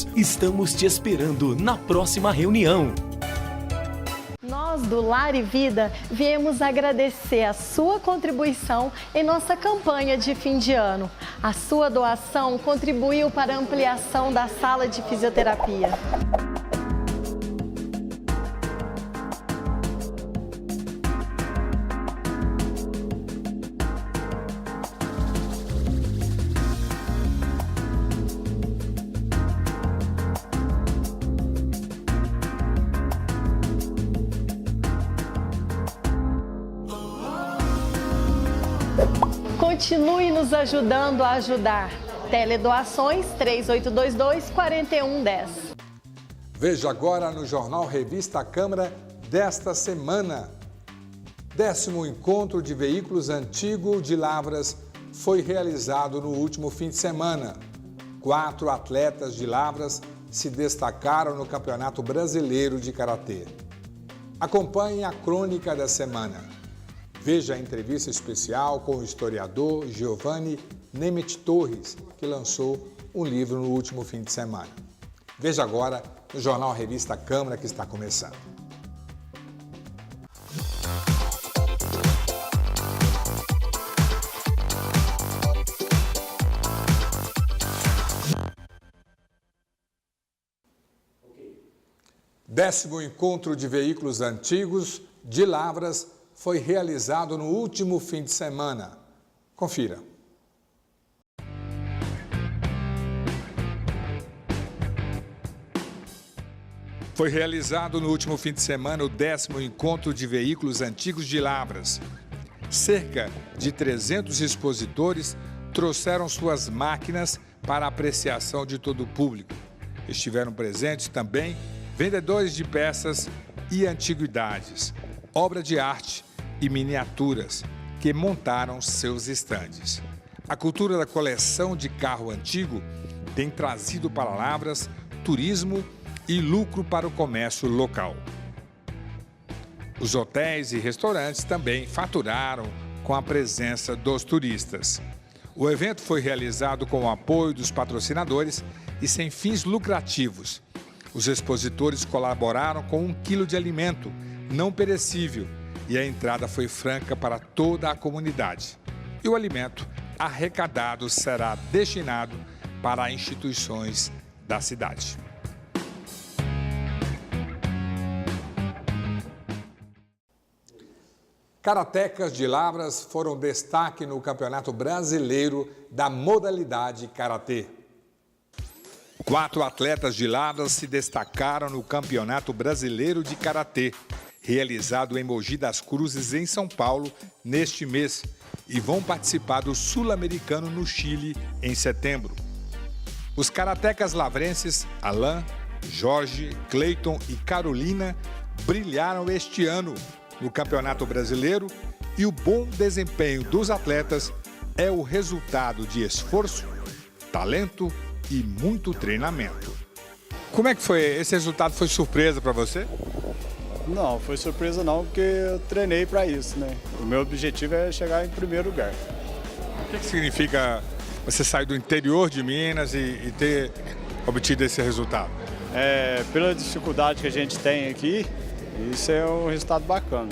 alunos. Estamos te esperando na próxima reunião. Nós do Lar e Vida viemos agradecer a sua contribuição em nossa campanha de fim de ano. A sua doação contribuiu para a ampliação da sala de fisioterapia. Continue nos ajudando a ajudar. Teledoações 3822-4110. Veja agora no Jornal Revista Câmara desta semana. 10º Encontro de Veículos Antigo de Lavras foi realizado no último fim de semana. 4 atletas de Lavras se destacaram no Campeonato Brasileiro de Karatê. Acompanhe a crônica da semana. Veja a entrevista especial com o historiador Giovanni Nemeth Torres, que lançou um livro no último fim de semana. Veja agora no Jornal Revista Câmara, que está começando. Décimo Encontro de Veículos Antigos de Lavras foi realizado no último fim de semana. Confira. Foi realizado no último fim de semana o 10º Encontro de Veículos Antigos de Lavras. Cerca de 300 expositores trouxeram suas máquinas para apreciação de todo o público. Estiveram presentes também vendedores de peças e antiguidades, obra de arte e miniaturas que montaram seus estandes. A cultura da coleção de carro antigo tem trazido para Lavras turismo e lucro para o comércio local. Os hotéis e restaurantes também faturaram com a presença dos turistas. O evento foi realizado com o apoio dos patrocinadores e sem fins lucrativos. Os expositores colaboraram com 1 quilo de alimento não perecível e a entrada foi franca para toda a comunidade. E o alimento arrecadado será destinado para instituições da cidade. Karatecas de Lavras foram destaque no Campeonato Brasileiro da modalidade Karatê. 4 atletas de Lavras se destacaram no Campeonato Brasileiro de Karatê, realizado em Mogi das Cruzes, em São Paulo, neste mês, e vão participar do Sul-Americano no Chile, em setembro. Os karatecas lavrenses Alain, Jorge, Cleiton e Carolina brilharam este ano no Campeonato Brasileiro e o bom desempenho dos atletas é o resultado de esforço, talento e muito treinamento. Como é que foi? Esse resultado foi surpresa para você? Não, foi surpresa não, porque eu treinei para isso, né? O meu objetivo é chegar em primeiro lugar. O que significa você sair do interior de Minas e ter obtido esse resultado? Pela dificuldade que a gente tem aqui, isso é um resultado bacana.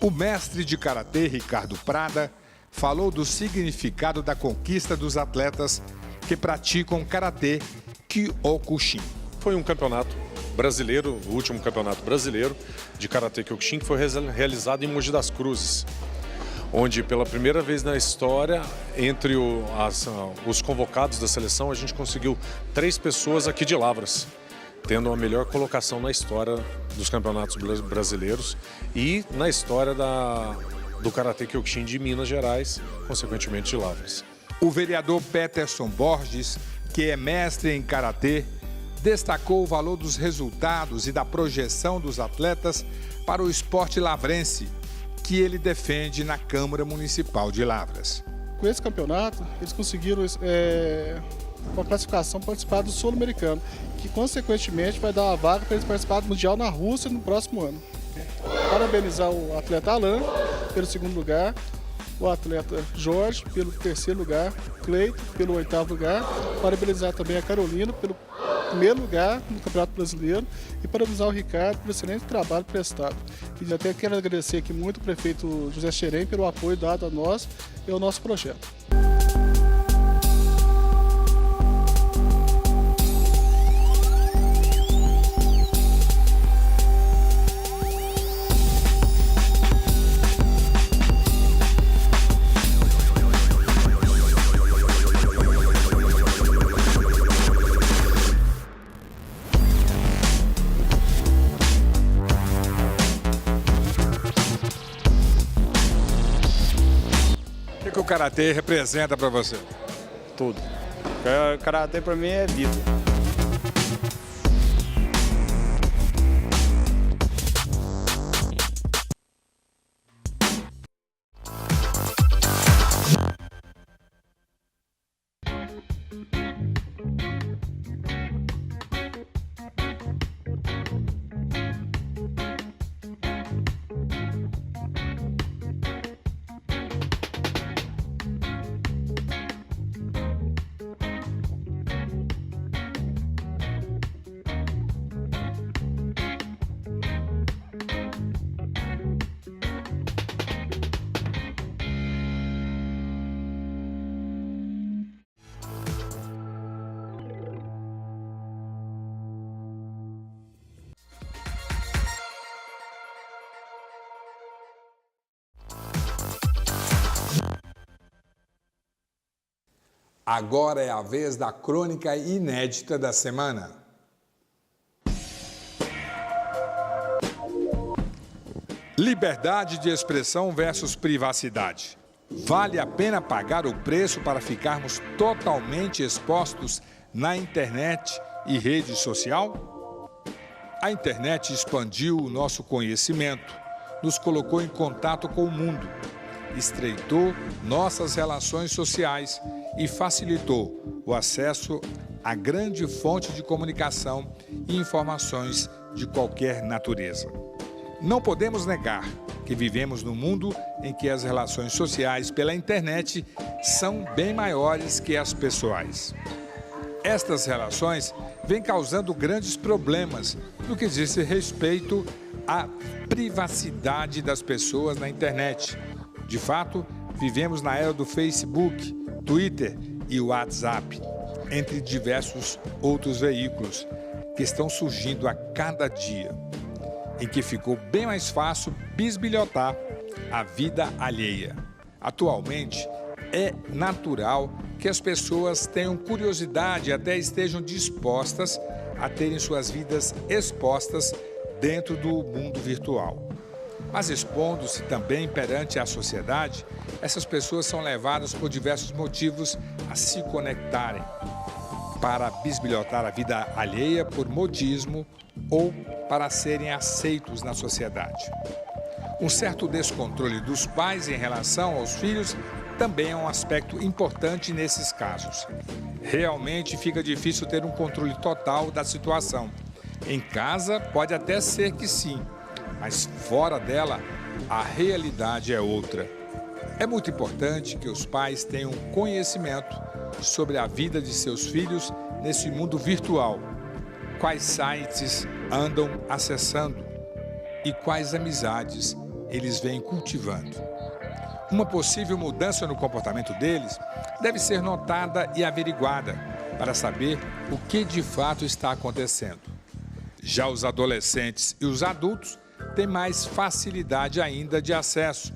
O mestre de Karatê, Ricardo Prada, falou do significado da conquista dos atletas que praticam Karatê Kyokushin. Foi um campeonato brasileiro, o último campeonato brasileiro de Karatê Kyokushin, que foi realizado em Mogi das Cruzes, onde pela primeira vez na história, entre os convocados da seleção, a gente conseguiu 3 pessoas aqui de Lavras, tendo a melhor colocação na história dos campeonatos brasileiros e na história do Karatê Kyokushin de Minas Gerais, consequentemente de Lavras. O vereador Peterson Borges, que é mestre em Karatê, destacou o valor dos resultados e da projeção dos atletas para o esporte lavrense, que ele defende na Câmara Municipal de Lavras. Com esse campeonato, eles conseguiram com a classificação participar do Sul-Americano, que consequentemente vai dar uma vaga para eles participarem do Mundial na Rússia no próximo ano. Parabenizar o atleta Alain pelo 2º lugar, o atleta Jorge pelo 3º lugar, Cleiton pelo 8º lugar, parabenizar também a Carolina pelo primeiro lugar no Campeonato Brasileiro e parabenizar o Ricardo pelo excelente trabalho prestado. E até quero agradecer aqui muito o prefeito José Xerém pelo apoio dado a nós e ao nosso projeto. O que o Karatê representa para você? Tudo. O Karatê para mim é vida. Agora é a vez da crônica inédita da semana. Liberdade de expressão versus privacidade. Vale a pena pagar o preço para ficarmos totalmente expostos na internet e rede social? A internet expandiu o nosso conhecimento, nos colocou em contato com o mundo, estreitou nossas relações sociais e facilitou o acesso a grande fonte de comunicação e informações de qualquer natureza. Não podemos negar que vivemos num mundo em que as relações sociais pela internet são bem maiores que as pessoais. Estas relações vêm causando grandes problemas no que diz respeito à privacidade das pessoas na internet. De fato, vivemos na era do Facebook, Twitter e WhatsApp, entre diversos outros veículos que estão surgindo a cada dia, em que ficou bem mais fácil bisbilhotar a vida alheia. Atualmente, é natural que as pessoas tenham curiosidade e até estejam dispostas a terem suas vidas expostas dentro do mundo virtual. Mas expondo-se também perante a sociedade, essas pessoas são levadas por diversos motivos a se conectarem para bisbilhotar a vida alheia por modismo ou para serem aceitos na sociedade. Um certo descontrole dos pais em relação aos filhos também é um aspecto importante nesses casos. Realmente fica difícil ter um controle total da situação. Em casa pode até ser que sim, mas fora dela, a realidade é outra. É muito importante que os pais tenham conhecimento sobre a vida de seus filhos nesse mundo virtual. Quais sites andam acessando e quais amizades eles vêm cultivando. Uma possível mudança no comportamento deles deve ser notada e averiguada para saber o que de fato está acontecendo. Já os adolescentes e os adultos têm mais facilidade ainda de acesso.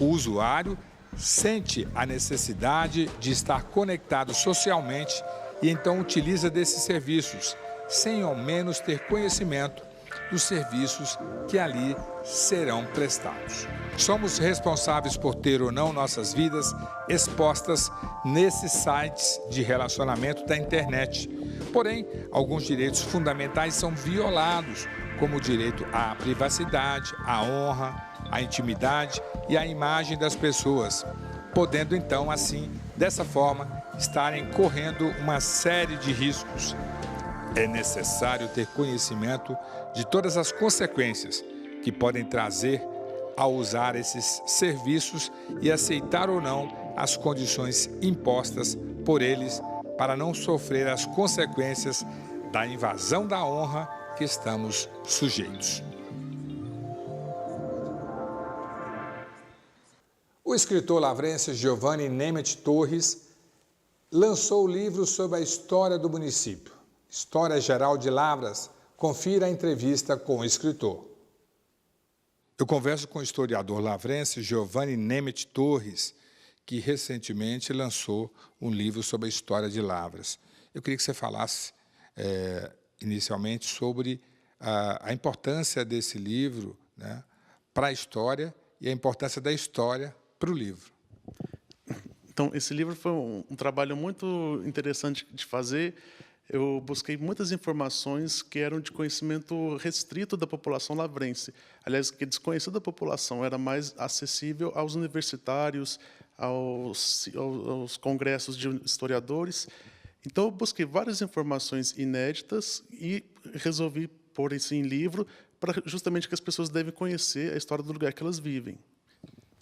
O usuário sente a necessidade de estar conectado socialmente e então utiliza desses serviços, sem ao menos ter conhecimento dos serviços que ali serão prestados. Somos responsáveis por ter ou não nossas vidas expostas nesses sites de relacionamento da internet. Porém, alguns direitos fundamentais são violados, como o direito à privacidade, à honra, à intimidade e à imagem das pessoas, podendo então, assim, dessa forma, estarem correndo uma série de riscos. É necessário ter conhecimento de todas as consequências que podem trazer ao usar esses serviços e aceitar ou não as condições impostas por eles para não sofrer as consequências da invasão da honra que estamos sujeitos. O escritor lavrense Giovanni Nemeth Torres lançou o livro sobre a história do município. História Geral de Lavras. Confira a entrevista com o escritor. Eu converso com o historiador lavrense Giovanni Nemeth Torres, que recentemente lançou um livro sobre a história de Lavras. Eu queria que você falasse inicialmente sobre a importância desse livro, né, para a história e a importância da história para o livro. Então, esse livro foi um trabalho muito interessante de fazer. Eu busquei muitas informações que eram de conhecimento restrito da população lavrense. Aliás, que desconhecido da população, era mais acessível aos universitários, aos congressos de historiadores. Então, eu busquei várias informações inéditas e resolvi pôr isso em livro para justamente que as pessoas devem conhecer a história do lugar que elas vivem.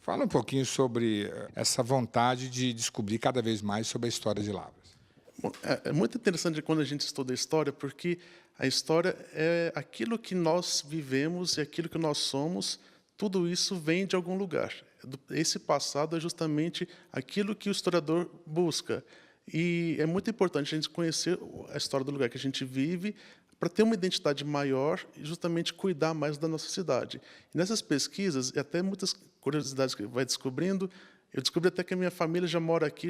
Fala um pouquinho sobre essa vontade de descobrir cada vez mais sobre a história de Lavras. Bom, é muito interessante quando a gente estuda a história, porque a história é aquilo que nós vivemos e aquilo que nós somos, tudo isso vem de algum lugar. Esse passado é justamente aquilo que o historiador busca. E é muito importante a gente conhecer a história do lugar que a gente vive, para ter uma identidade maior e justamente cuidar mais da nossa cidade. E nessas pesquisas, e até muitas curiosidades que vai descobrindo, eu descobri até que a minha família já mora aqui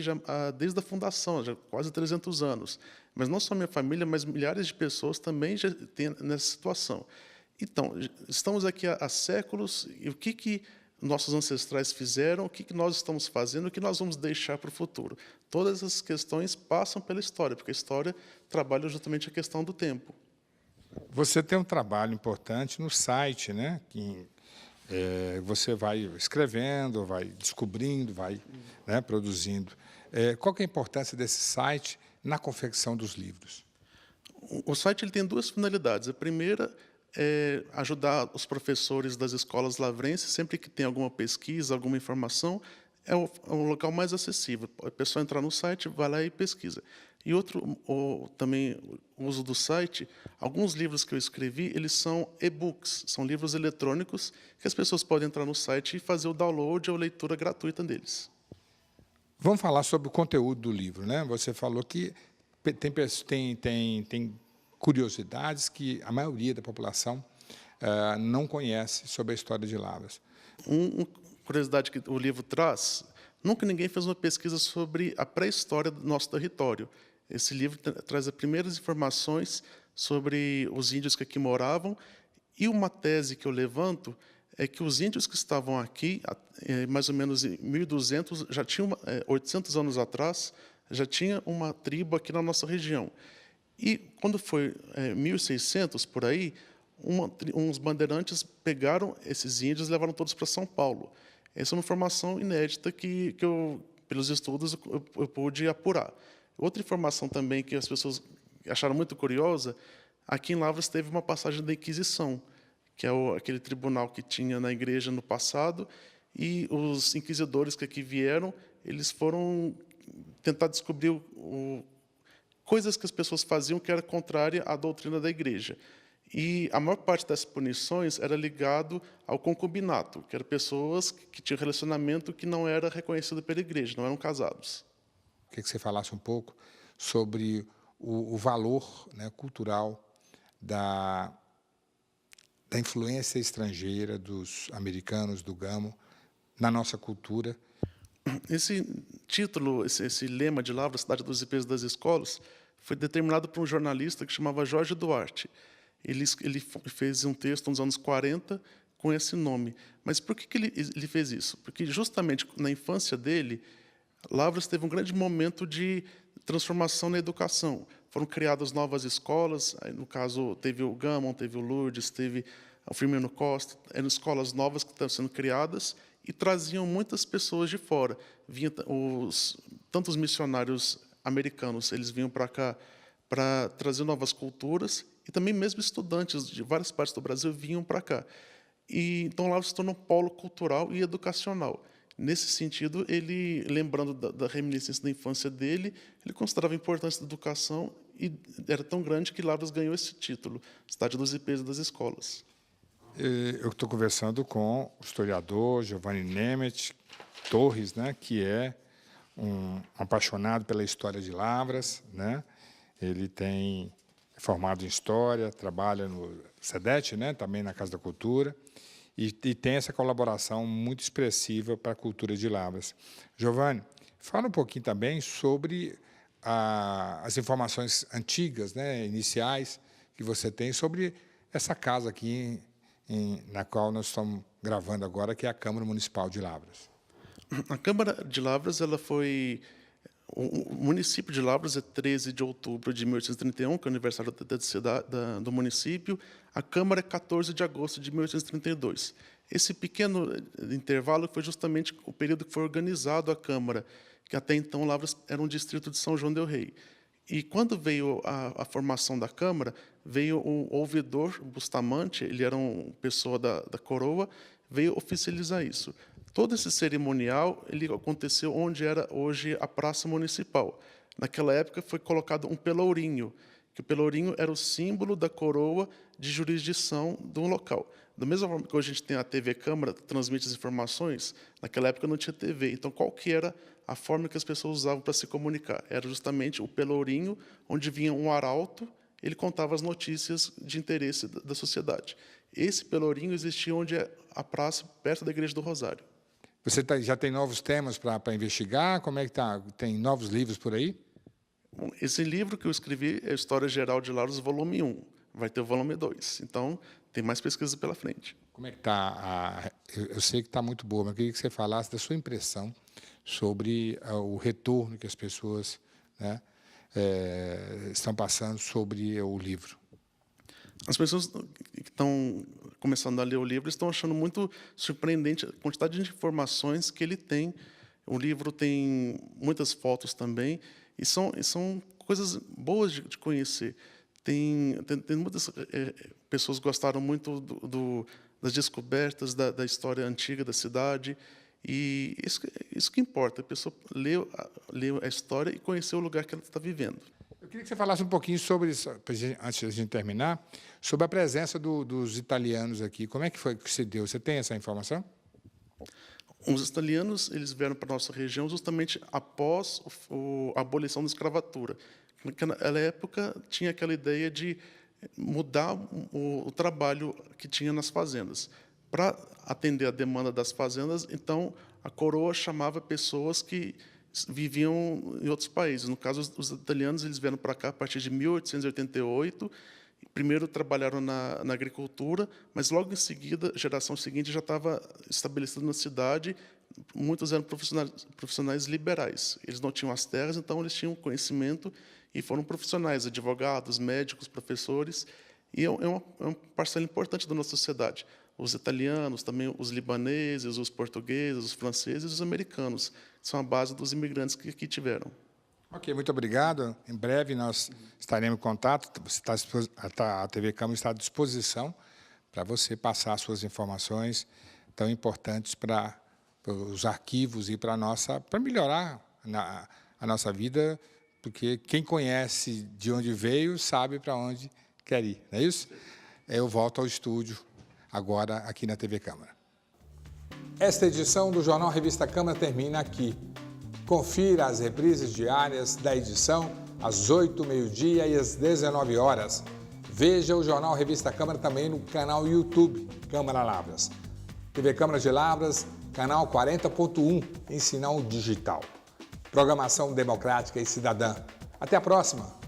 desde a fundação, já há quase 300 anos. Mas não só a minha família, mas milhares de pessoas também já têm nessa situação. Então, estamos aqui há séculos, e o que nossos ancestrais fizeram, o que nós estamos fazendo, o que nós vamos deixar para o futuro. Todas essas questões passam pela história, porque a história trabalha justamente a questão do tempo. Você tem um trabalho importante no site, né? Que você vai escrevendo, vai descobrindo, vai, né, produzindo. Qual que é a importância desse site na confecção dos livros? O site ele tem duas finalidades. A primeira é ajudar os professores das escolas lavrenses, sempre que tem alguma pesquisa, alguma informação, é um local mais acessível. A pessoa entrar no site, vai lá e pesquisa. E outro, também, o uso do site, alguns livros que eu escrevi, eles são e-books, são livros eletrônicos que as pessoas podem entrar no site e fazer o download ou leitura gratuita deles. Vamos falar sobre o conteúdo do livro, né? Você falou que tem curiosidades que a maioria da população não conhece sobre a história de Lavras. Uma curiosidade que o livro traz, nunca ninguém fez uma pesquisa sobre a pré-história do nosso território. Esse livro traz as primeiras informações sobre os índios que aqui moravam, e uma tese que eu levanto é que os índios que estavam aqui, mais ou menos em 1200, já tinham 800 anos atrás, já tinha uma tribo aqui na nossa região. E quando foi 1600, por aí, uns bandeirantes pegaram esses índios e levaram todos para São Paulo. Essa é uma informação inédita que eu, pelos estudos, eu pude apurar. Outra informação também que as pessoas acharam muito curiosa, aqui em Lavras teve uma passagem da Inquisição, que é aquele tribunal que tinha na igreja no passado, e os inquisidores que aqui vieram, eles foram tentar descobrir coisas que as pessoas faziam que era contrária à doutrina da igreja. E a maior parte das punições era ligado ao concubinato, que eram pessoas que tinham relacionamento que não era reconhecido pela igreja, não eram casados. Queria que você falasse um pouco sobre o valor, né, cultural da influência estrangeira dos americanos, do Gamo, na nossa cultura. Esse título, esse lema de Lavras, Cidade dos Ipês das Escolas, foi determinado por um jornalista que chamava Jorge Duarte. Ele fez um texto nos anos 40 com esse nome. Mas por que ele fez isso? Porque, justamente, na infância dele, Lavras teve um grande momento de transformação na educação. Foram criadas novas escolas, no caso, teve o Gammon, teve o Lourdes, teve o Firmino Costa, eram escolas novas que estão sendo criadas e traziam muitas pessoas de fora. Tanto os missionários americanos, eles vinham para cá para trazer novas culturas, e também mesmo estudantes de várias partes do Brasil vinham para cá. E então Lavras se tornou um polo cultural e educacional. Nesse sentido, ele, lembrando da reminiscência da infância dele, ele considerava a importância da educação e era tão grande que Lavras ganhou esse título, cidade dos IPs e das escolas. Eu estou conversando com o historiador Giovanni Nemeth Torres, né, que é um apaixonado pela história de Lavras, né? Ele é formado em História, trabalha no SEDET, né, também na Casa da Cultura, e tem essa colaboração muito expressiva para a cultura de Lavras. Giovanni, fala um pouquinho também sobre as informações antigas, né, iniciais, que você tem sobre essa casa aqui na qual nós estamos gravando agora, que é a Câmara Municipal de Lavras. A Câmara de Lavras, ela foi... O município de Lavras é 13 de outubro de 1831, que é o aniversário do município. A Câmara é 14 de agosto de 1832. Esse pequeno intervalo foi justamente o período que foi organizado a Câmara, que até então Lavras era um distrito de São João del Rei. E quando veio a formação da Câmara, veio o ouvidor Bustamante, ele era uma pessoa da coroa, veio oficializar isso. Todo esse cerimonial ele aconteceu onde era hoje a Praça Municipal. Naquela época foi colocado um pelourinho, que o pelourinho era o símbolo da coroa de jurisdição do local. Da mesma forma que hoje a gente tem a TV Câmara, que transmite as informações, naquela época não tinha TV. Então, qual que era a forma que as pessoas usavam para se comunicar? Era justamente o pelourinho, onde vinha um arauto, ele contava as notícias de interesse da sociedade. Esse pelourinho existia onde é a praça, perto da Igreja do Rosário. Você já tem novos temas para investigar? Como é que está? Tem novos livros por aí? Bom, esse livro que eu escrevi é a História Geral de Lavras, volume 1. Vai ter o volume 2. Então, tem mais pesquisa pela frente. Como é que está? Eu sei que está muito boa, mas eu queria que você falasse da sua impressão sobre o retorno que as pessoas, né, estão passando sobre o livro. As pessoas que estão começando a ler o livro estão achando muito surpreendente a quantidade de informações que ele tem. O livro tem muitas fotos também, e são coisas boas de conhecer. Tem muitas pessoas que gostaram muito das descobertas da história antiga da cidade, e isso que importa, a pessoa ler a história e conhecer o lugar que ela está vivendo. Eu queria que você falasse um pouquinho sobre isso, antes de a gente terminar, sobre a presença dos italianos aqui. Como é que foi que se deu? Você tem essa informação? Os italianos eles vieram para a nossa região justamente após a abolição da escravatura. Naquela época, tinha aquela ideia de mudar o trabalho que tinha nas fazendas. Para atender a demanda das fazendas, então, a coroa chamava pessoas que viviam em outros países. No caso, os italianos eles vieram para cá a partir de 1888. Primeiro trabalharam na agricultura, mas logo em seguida, a geração seguinte já estava estabelecida na cidade. Muitos eram profissionais liberais. Eles não tinham as terras, então eles tinham conhecimento e foram profissionais, advogados, médicos, professores. E é uma parcela importante da nossa sociedade. Os italianos, também os libaneses, os portugueses, os franceses e os americanos são a base dos imigrantes que aqui tiveram. Ok, muito obrigado. Em breve nós estaremos em contato. A TV Câmara está à disposição para você passar suas informações tão importantes para os arquivos e para melhorar a nossa vida, porque quem conhece de onde veio sabe para onde quer ir, não é isso? Eu volto ao estúdio agora aqui na TV Câmara. Esta edição do Jornal Revista Câmara termina aqui. Confira as reprises diárias da edição às 8h, meio-dia e às 19 horas. Veja o Jornal Revista Câmara também no canal YouTube Câmara Lavras. TV Câmara de Lavras, canal 40.1 em sinal digital. Programação democrática e cidadã. Até a próxima!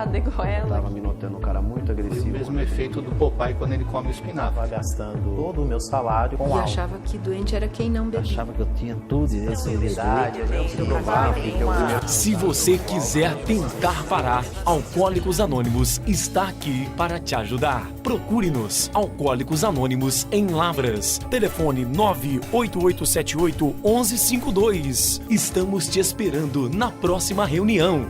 zoada igual ela. Tava me notando um cara muito agressivo. O mesmo efeito do Popeye quando ele come o espinafre. Tava gastando todo o meu salário com E álcool. achava que doente era quem não bebia. Achava que eu tinha tudo, sensibilidade, Se você quiser tentar parar, Alcoólicos Anônimos está aqui para te ajudar. Procure-nos, Alcoólicos Anônimos em Lavras. Telefone 98878-1152. Estamos te esperando na próxima reunião.